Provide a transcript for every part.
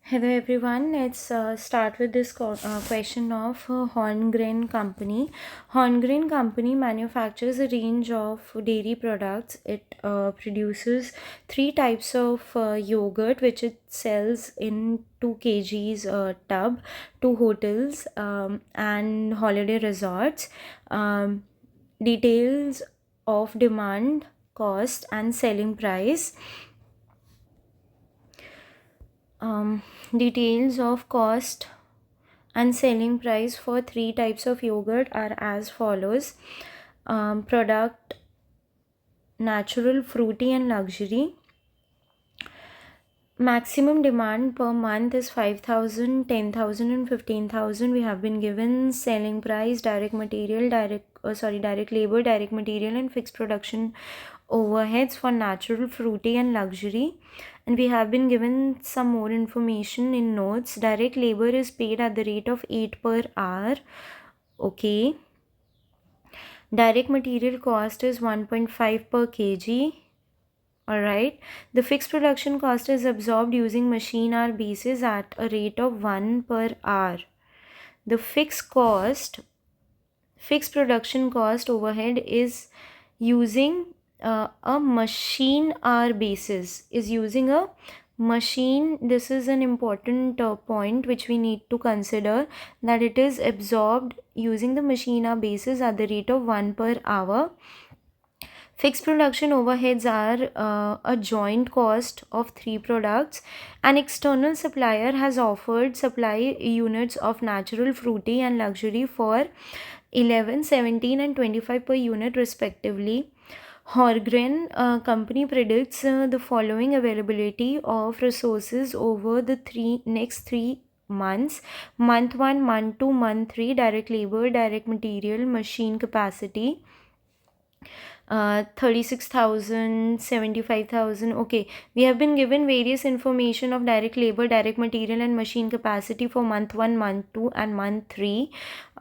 Hello everyone. Let's start with this question of Horngren Company. Horngren Company manufactures a range of dairy products. It produces three types of yogurt, which it sells in 2 kgs tub to hotels and holiday resorts. Um, Details of demand, cost, and selling price. um, Details of cost and selling price for three types of yogurt are as follows. Product: natural, fruity, and luxury. Maximum demand per month is 5,000, 10,000, and 15,000. We have been given selling price, direct material, direct labor, direct material, and fixed production overheads for natural, fruity, and luxury. And we have been given some more information in notes. Direct labor is paid at the rate of 8 per hour. Okay. Direct material cost is 1.5 per kg. Alright. The fixed production cost is absorbed using machine hour basis at a rate of 1 per hour. The fixed production cost overhead is using a machine hour basis, is using a machine. This is an important point which we need to consider, that it is absorbed using the machine hour basis at the rate of 1 per hour. Fixed production overheads are a joint cost of three products. An external supplier has offered supply units of natural, fruity, and luxury for 11, 17, and 25 per unit respectively. Horngren company predicts the following availability of resources over the next 3 months. Month 1, month 2, month 3: direct labor, direct material, machine capacity. 36,000, 75,000. Okay, we have been given various information of direct labor, direct material, and machine capacity for month 1, month 2, and month 3.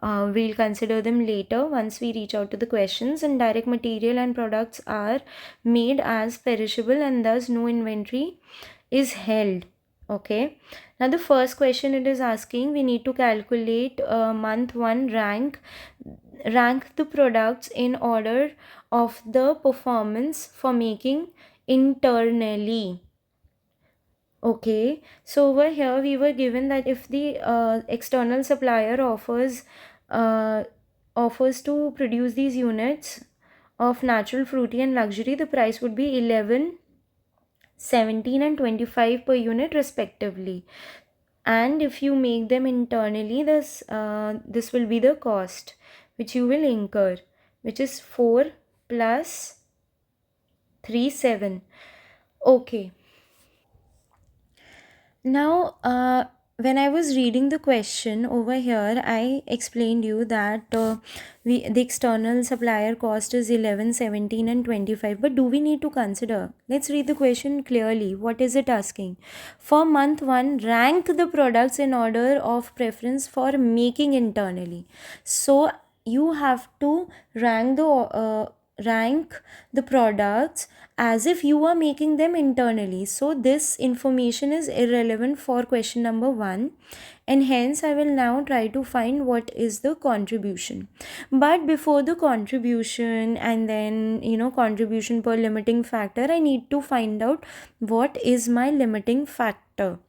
We'll consider them later once we reach out to the questions. And direct material and products are made as perishable, and thus no inventory is held. Okay, now the first question it is asking, we need to calculate month 1 rank the products in order of the performance for making internally. Okay, so over here we were given that if the external supplier uh, offers to produce these units of natural, fruity, and luxury, the price would be 11, 17, and 25 per unit respectively. And if you make them internally, this will be the cost which you will incur, which is 4 plus 3, 7. Okay. Now, when I was reading the question over here, I explained you that the external supplier cost is 11, 17, and 25. But do we need to consider? Let's read the question clearly. What is it asking? For month 1, rank the products in order of preference for making internally. So you have to rank the products as if you are making them internally. So this information is irrelevant for question number 1, and hence I will now try to find what is the contribution. But before the contribution and then contribution per limiting factor, I need to find out what is my limiting factor.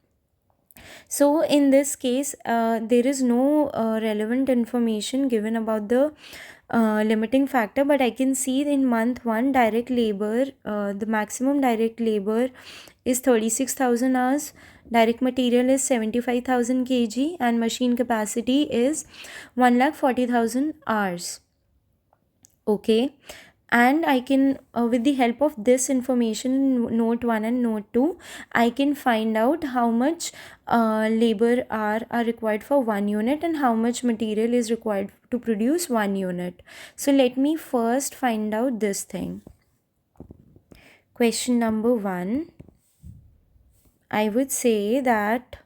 So in this case, there is no relevant information given about the limiting factor, but I can see in month 1 direct labor, the maximum direct labor is 36,000 hours, direct material is 75,000 kg, and machine capacity is 1,40,000 hours. Okay, and I can with the help of this information in note 1 and note 2, I can find out how much labor are required for 1 unit and how much material is required to produce 1 unit. So let me first find out this thing. Question number 1, I would say that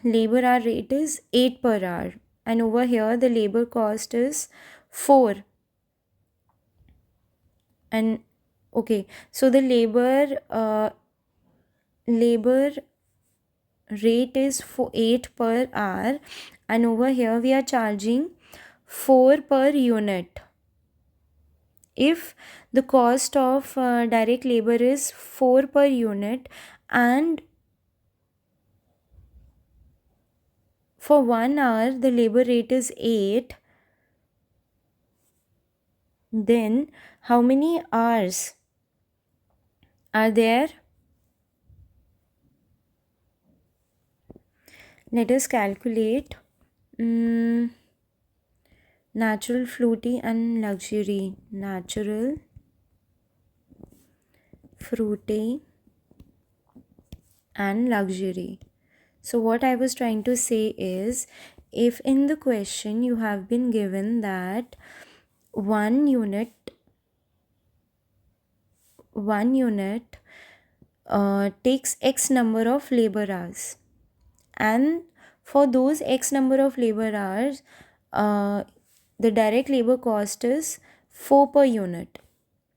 labor hour rate is 8 per hour, and over here the labor cost is 4. And okay, so the labor rate is for 8 per hour, and over here we are charging 4 per unit. If the cost of direct labor is 4 per unit, and for 1 hour the labor rate is 8, then how many hours are there? Let us calculate. Natural, fruity and luxury. Natural, fruity and luxury. So what I was trying to say is, if in the question you have been given that one unit takes X number of labor hours, and for those X number of labor hours, the direct labor cost is 4 per unit.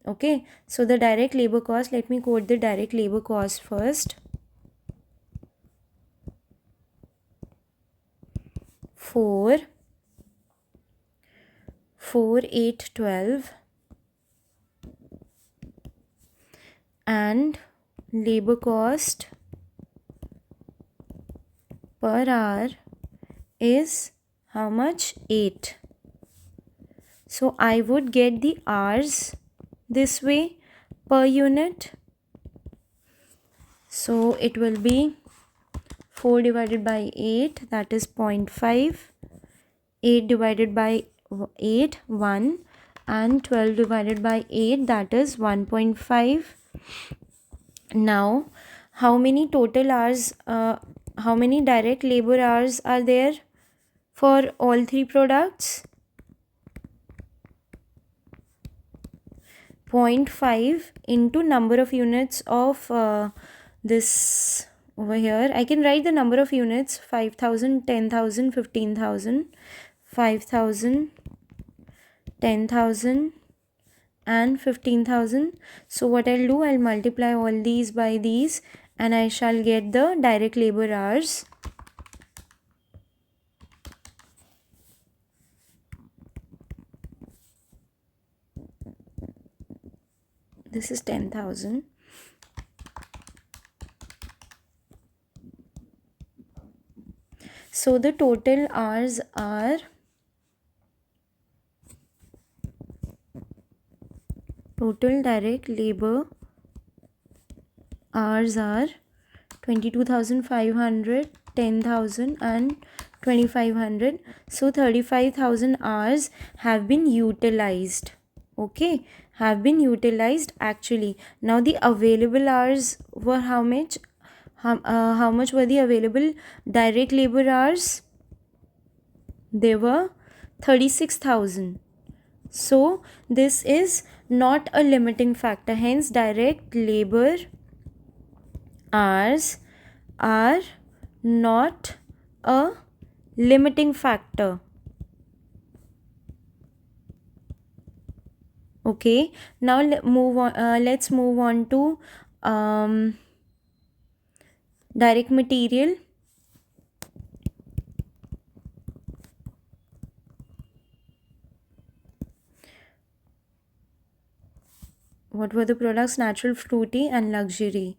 Okay, so the direct labor cost, let me quote the direct labor cost first. 4, 8, 12, and labor cost per hour is how much? 8. So I would get the hours this way per unit. So it will be 4 divided by 8, that is 0.5. 8 divided by 8, 1. And 12 divided by 8, that is 1.5. Now, how many total hours, how many direct labor hours are there for all three products? 0.5 into number of units of this over here. I can write the number of units: 5,000, 10,000, 15,000, 5,000, 10,000 and 15,000. So what I'll do, I'll multiply all these by these and I shall get the direct labor hours. This is 10,000. So the total hours are total direct labor hours are 22,500, 10,000 and 2,500. So 35,000 hours have been utilized. Okay, have been utilized actually. Now the available hours were how much? How much were the available direct labor hours? They were 36,000. So this is not a limiting factor. Hence direct labor hours are not a limiting factor. Okay, now let's move on to direct material. What were the products? Natural, fruity and luxury.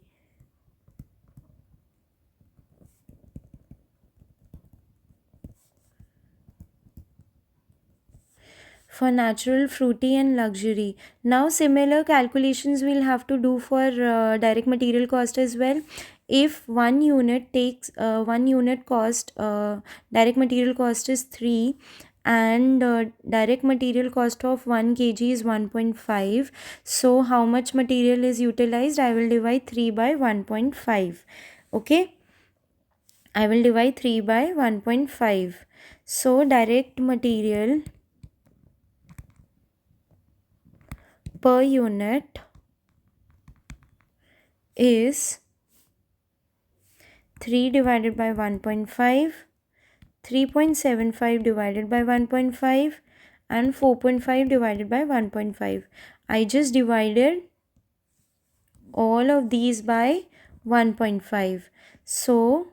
For natural, fruity and luxury. Now similar calculations we'll have to do for direct material cost as well. If one unit takes one unit cost, direct material cost is 3 and direct material cost of 1 kg is 1.5. So how much material is utilized? I will divide 3 by 1.5. Okay, I will divide 3 by 1.5. So direct material per unit is 3 divided by 1.5, 3.75 divided by 1.5 and 4.5 divided by 1.5. I just divided all of these by 1.5. So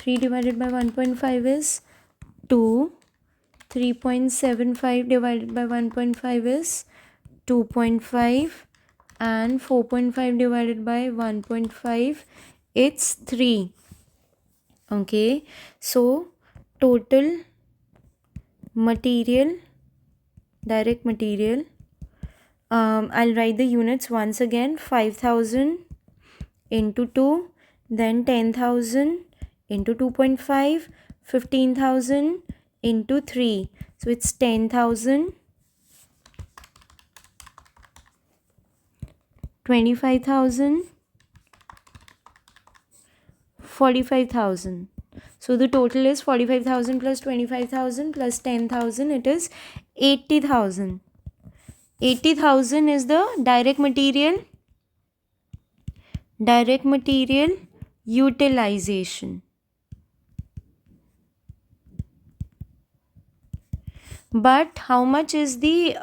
3 divided by 1.5 is 2. 3.75 divided by 1.5 is 2.5, and 4.5 divided by 1.5, it's 3. Okay, so total material, direct material, I'll write the units once again. 5,000 into 2, then 10,000 into 2.5, 15,000 into 3. So it's 10,000, 25,000, 45,000. So the total is 45,000 plus 25,000 plus 10,000. It is 80,000. 80,000 is the direct material utilization. But how much is the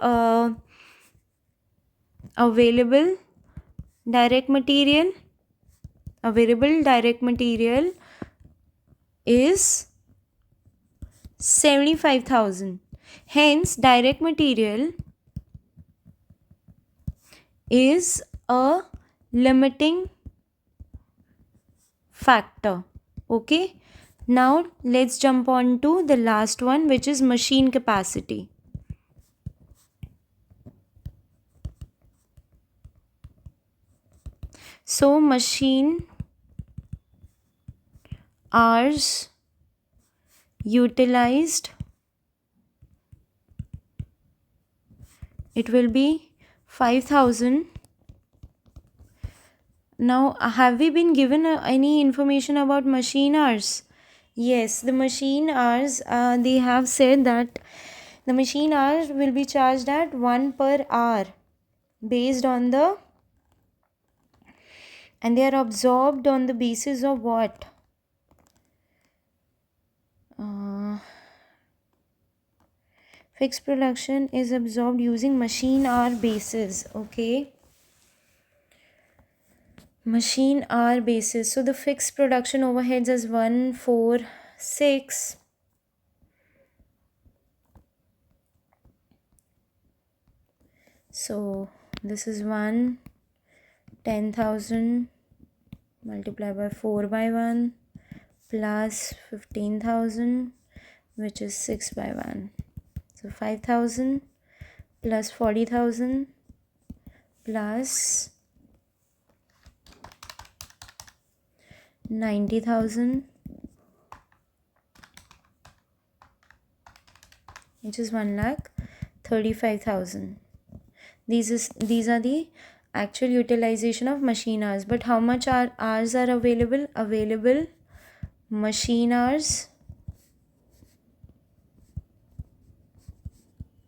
available direct material? Available direct material is 75,000. Hence, direct material is a limiting factor. Okay. Now, let's jump on to the last one, which is machine capacity. So, machine hours utilized, it will be 5,000. Now, have we been given any information about machine hours? Yes, the machine hours, they have said that the machine hours will be charged at 1 per hour based on the, and they are absorbed on the basis of what? Fixed production is absorbed using machine hour basis. Okay. Machine hour basis. So the fixed production overheads is 146. So this is 10,000 multiplied by 4 by 1 plus 15,000, which is 6 by 1. So 5,000 plus 40,000 plus 90,000, which is 1,35,000. These are the actual utilization of machine hours. But how much hours are available? Available machine hours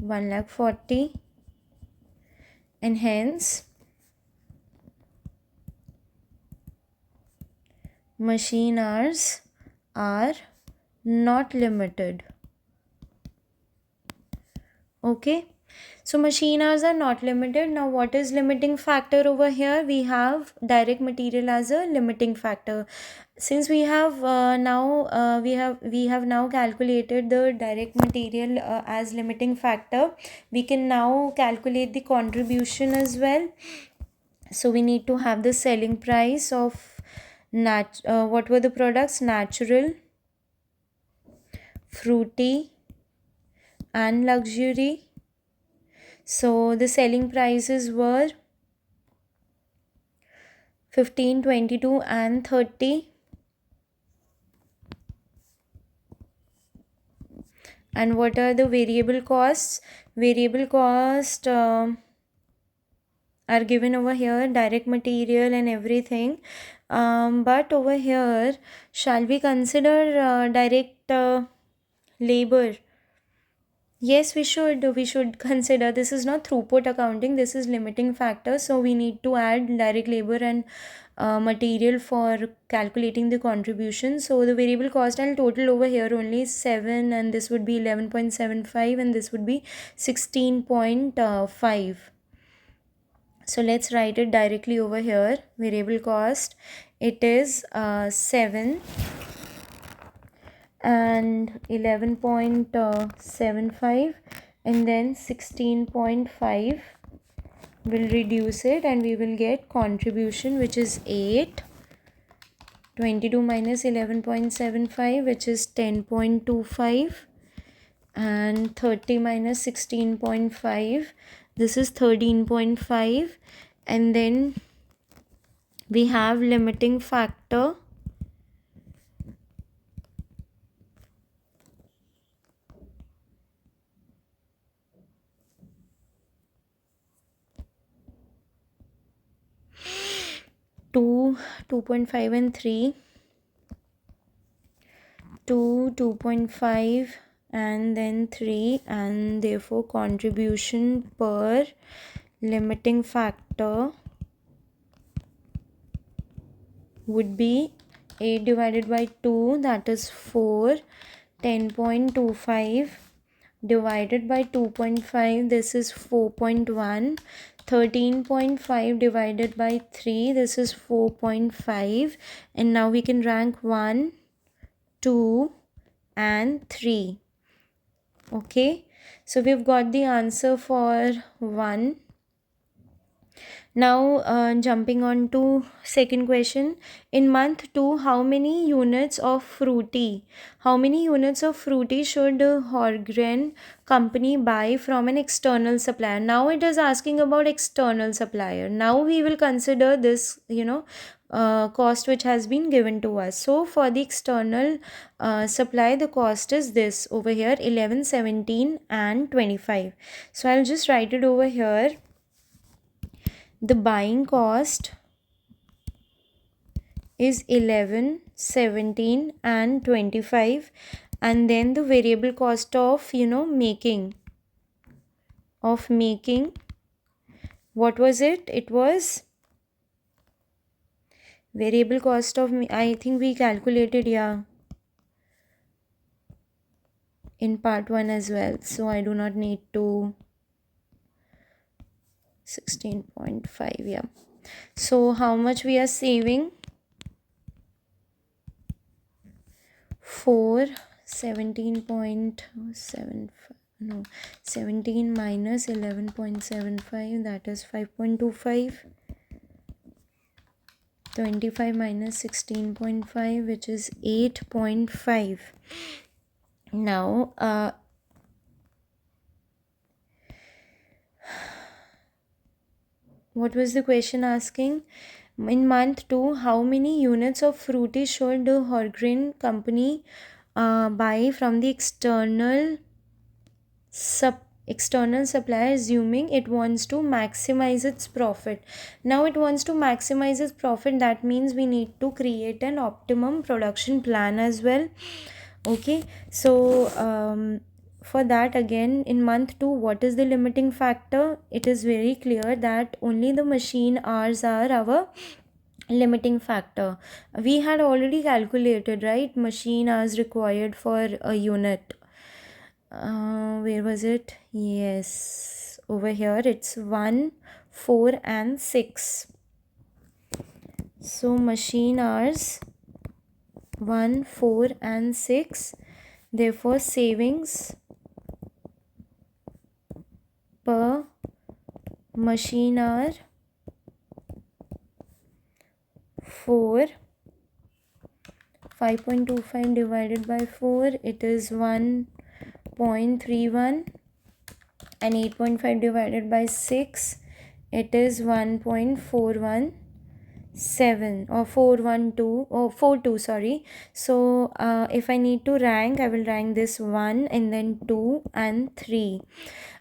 1,40,000, and hence machine hours are not limited. Okay, so machine hours are not limited. Now, what is limiting factor over here? We have direct material as a limiting factor. Since we have now calculated the direct material as limiting factor, we can now calculate the contribution as well. So we need to have the selling price of what were the products? Natural, fruity, and luxury. So the selling prices were 15, 22, and 30. And what are the variable costs? Variable cost are given over here, direct material and everything. But over here, shall we consider direct labor? Yes, we should consider. This is not throughput accounting, this is limiting factor. So we need to add direct labor and material for calculating the contribution. So the variable cost and total over here only is 7, and this would be 11.75, and this would be 16.5. So let's write it directly over here. Variable cost, it is 7 and 11.75 and then 16.5. We'll reduce it and we will get contribution, which is 8. 22 minus 11.75, which is 10.25, and 30 minus 16.5, this is 13.5, and then we have limiting factor, two, 2.5 and 3, 2, 2.5 and then 3, and therefore contribution per limiting factor would be 8 divided by 2, that is 4. 10.25 divided by 2.5, this is 4.1. 13.5 divided by 3, this is 4.5. And now we can rank 1, 2 and 3. Okay, so we've got the answer for 1. Now jumping on to second question. In month 2, how many units of fruity should Horngren company buy from an external supplier? Now it is asking about external supplier. Now we will consider this, cost which has been given to us. So for the external supply, the cost is this over here, 11, 17 and 25. So I'll just write it over here. The buying cost is 11, 17 and 25, and then the variable cost of making, what was it? It was variable cost of, I think we calculated, in part 1 as well, so I do not need to. 16.5, so how much we are saving? 4, 17.75, no, 17 minus 11.75, that is 5.25. 25 minus 16.5, which is 8.5. Now what was the question asking? In month 2, how many units of fruity should the Horngren company buy from the external supplier, assuming it wants to maximize its profit? Now it wants to maximize its profit, that means we need to create an optimum production plan as well. Okay, so for that, again, in month 2, what is the limiting factor? It is very clear that only the machine hours are our limiting factor. We had already calculated, right, machine hours required for a unit. Where was it? Yes, over here it's 1, 4 and 6. So machine hours 1, 4 and 6, therefore savings per machine hour 4. 5.25 divided by 4, it is 1.31, and 8.5 divided by 6, it is 1.417 or 412 or 42, sorry. So if I need to rank, I will rank this 1 and then 2 and 3.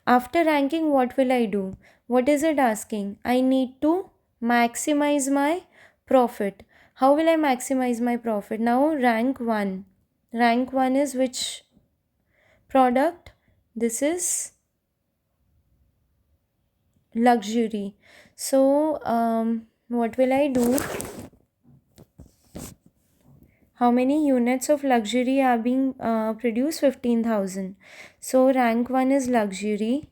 After ranking, what will I do? What is it asking? I need to maximize my profit. How will I maximize my profit? Now rank 1. Rank 1 is which product? This is luxury. So what will I do? How many units of luxury are being produced? 15,000. So rank 1 is luxury.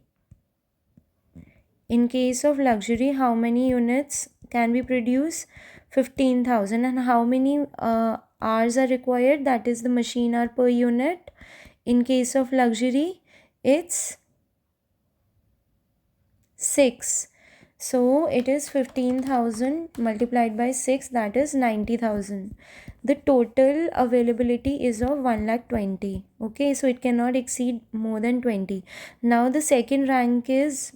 In case of luxury, how many units can be produced? 15,000. And how many hours are required, that is the machine hour per unit. In case of luxury, it's 6. So it is 15,000 multiplied by 6, that is 90,000. The total availability is of 1,20,000. Okay, so it cannot exceed more than 20. Now the second rank is,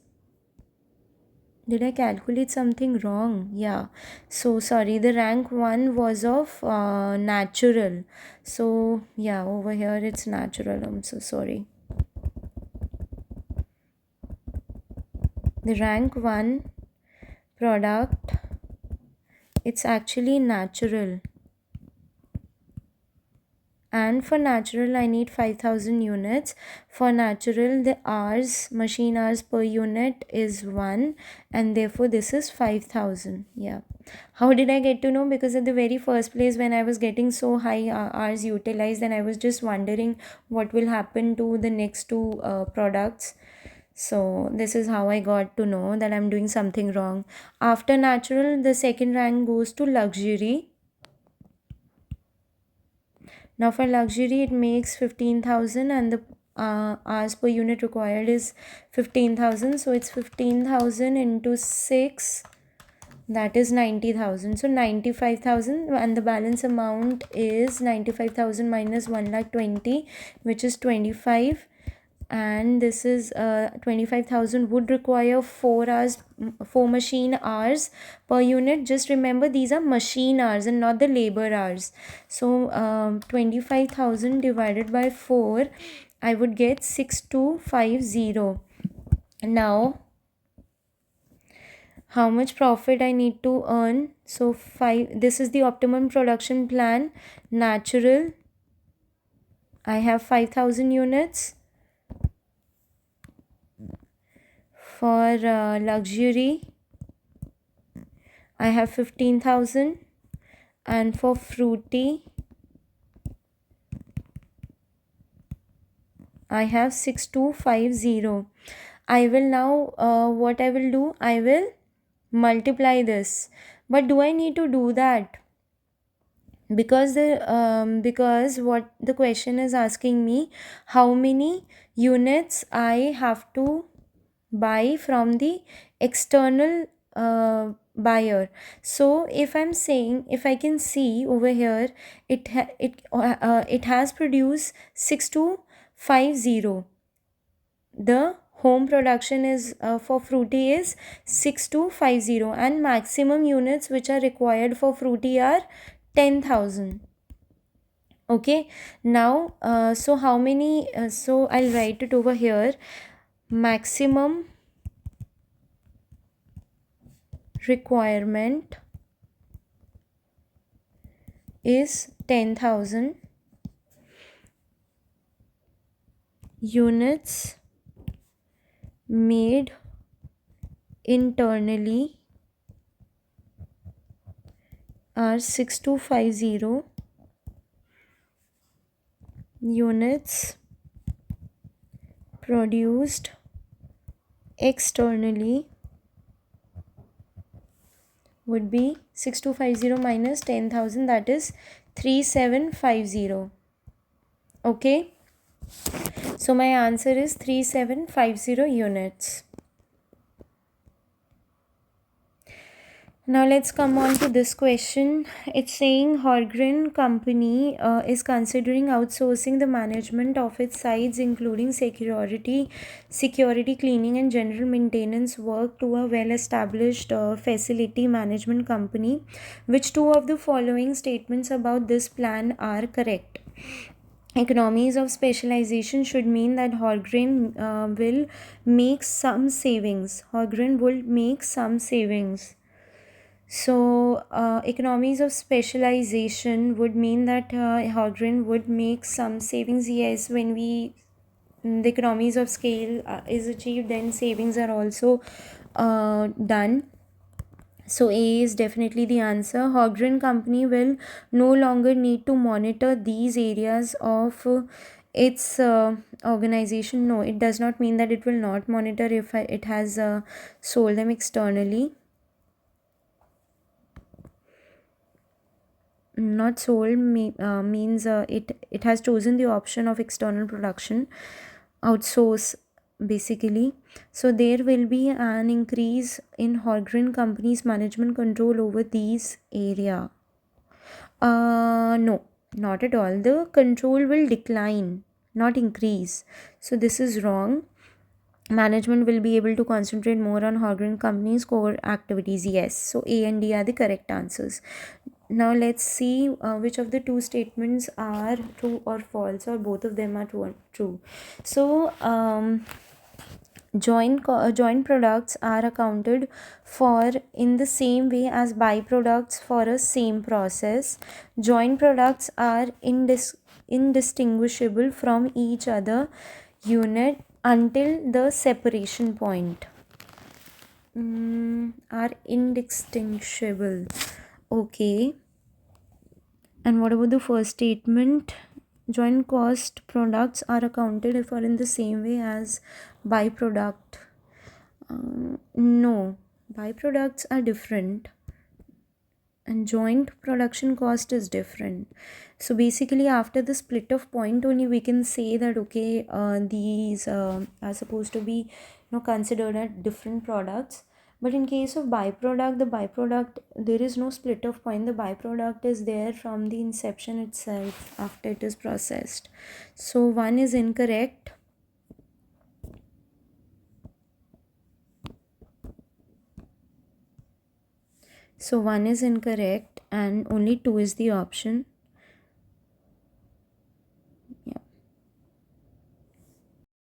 did I calculate something wrong? Yeah. So sorry, the rank 1 was of natural. So yeah, over here it's natural. I'm so sorry. The rank 1 product, it's actually natural, and for natural I need 5,000 units. For natural, the hours, machine hours per unit is 1, and therefore this is 5,000. Yeah. How did I get to know? Because at the very first place, when I was getting so high hours utilized, then I was just wondering what will happen to the next two products. So this is how I got to know that I'm doing something wrong. After natural, the second rank goes to luxury. Now for luxury, it makes 15,000, and the hours per unit required is 15,000. So it's 15,000 into 6, that is 90,000. So 95,000, and the balance amount is 95,000 minus 1,20,000, which is 25. And this is 25,000 would require 4 machine hours per unit. Just remember, these are machine hours and not the labor hours. So 25,000 divided by 4, I would get 6250. Now how much profit I need to earn? So 5, this is the optimum production plan. Natural, I have 5,000 units. For luxury, I have 15,000, and for fruity, I have 6250. I will now, what I will do, I will multiply this. But do I need to do that? Because because what the question is asking me, how many units I have to buy from the external buyer. So if I'm saying, if I can see over here, it has produced 6250. The home production is for fruity is 6250, and maximum units which are required for fruity are 10,000. Okay, now so how many, so I'll write it over here. Maximum requirement is 10,000 units made internally are 6250 units produced externally would be 6250 minus 10,000, that is 3750. Okay, so my answer is 3750 units. Now let's come on to this question. It's saying Horngren company is considering outsourcing the management of its sites, including security, cleaning and general maintenance work, to a well-established facility management company. Which two of the following statements about this plan are correct? Economies of specialization should mean that Horngren will make some savings. Horngren will make some savings. So economies of specialization would mean that Horngren would make some savings. Yes, when the economies of scale is achieved, then savings are also done. So A is definitely the answer. Horngren company will no longer need to monitor these areas of its organization. No, it does not mean that it will not monitor if it has sold them externally. not sold means it has chosen the option of external production, outsource basically. So there will be an increase in Horngren company's management control over these area. No, not at all. The control will decline, not increase. So this is wrong. Management will be able to concentrate more on Horngren company's core activities. Yes, so A and D are the correct answers. Now let's see which of the two statements are true or false, or both of them are true. So joint products are accounted for in the same way as byproducts for a same process. Joint products are indistinguishable from each other unit until the separation point. Are indistinguishable. Okay. And what about the first statement? Joint cost products are accounted for in the same way as byproduct. No, byproducts are different and joint production cost is different. So basically after the split of point only we can say that okay, these are supposed to be considered as different products. But in case of byproduct, the byproduct, there is no split of point. The byproduct is there from the inception itself after it is processed. So one is incorrect. So one is incorrect and only two is the option.